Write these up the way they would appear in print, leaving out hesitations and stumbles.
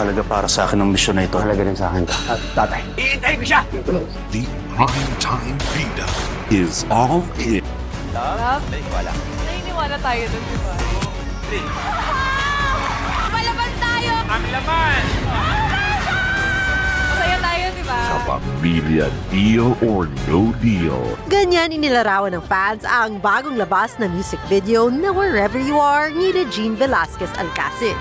mahalaga para sa akin ang misyon na ito. Mahalaga rin sa akin to. At tatay. Iintayin ko siya! The primetime bida is all in. Naniniwala tayo dun, di ba? Palaban tayo! Ang laman! Masaya tayo, di ba? Kapamilya, deal or no deal. Ganyan inilarawan ng fans ang bagong labas na music video na Wherever You Are ni Regine Velasquez Alcacid.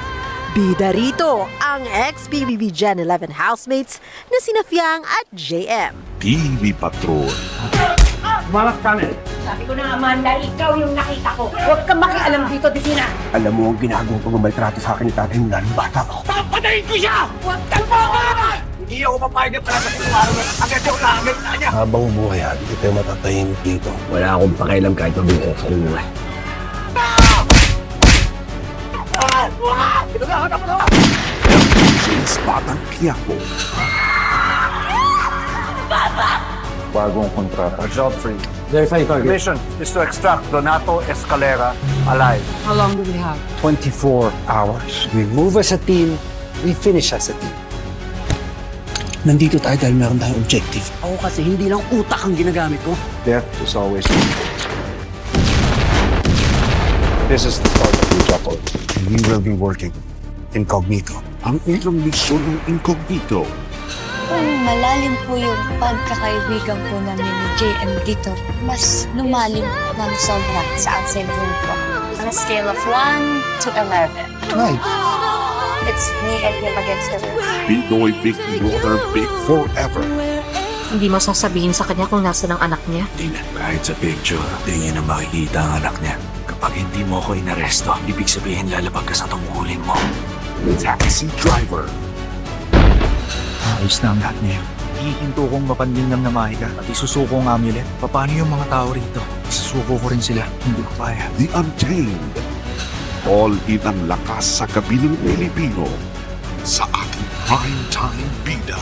Bida rito ang ex-PBB Gen 11 housemates na sina Fiang at JM. TV Patrol. Malak kami. Sabi ko na, Amanda, ikaw yung nakita ko. Huwag kang makialam dito, Divina. Alam mo ang ginagawa ko maltrato sa akin ni tatay mula nung bata ako. Papatayin ko siya! Huwag kang mawala! Hindi ako papayag na para sa araw na agad yung langit na niya! Habang buhay ha, hindi tayo matatahimik dito. Wala akong pakialam kahit mabigo sa buhay. Since Batang Quiapo. Bagong kontrata. Job free. Verify target. Mission is to extract Donato Escalera alive. How long do we have? 24 hours. We move as a team, we finish as a team. Nandito tayo dahil meron tayong objective. Ako kasi hindi lang utak ang ginagamit ko. Death is always This is the start of the job. We will be working incognito. Ang unang misyon ng Incognito. Malalim po yung pagkakaibigan po namin ni JM dito. Mas lumalim ng sobra sa outside world po. On a scale of 1 to 11. Right. It's me and him against the world. Pinoy Big Brother Big Forever. Hindi mo sasabihin sa kanya kung nasa ng anak niya? Tingnan, kahit sa picture, di niya na makikita ang anak niya. Kapag hindi mo ako inaresto, ibig sabihin lalabag ka sa tungkulin mo. Taxi Driver. Ayos na ang lahat ngayon. Hihinto kong mapandingnam na mahika at isusuko ang amulet. Paano yung mga tao rito? Isusuko ko rin sila. Hindi ko kaya. The Untamed. All in ang lakas sa gabi ng Pilipino sa ating primetime bida.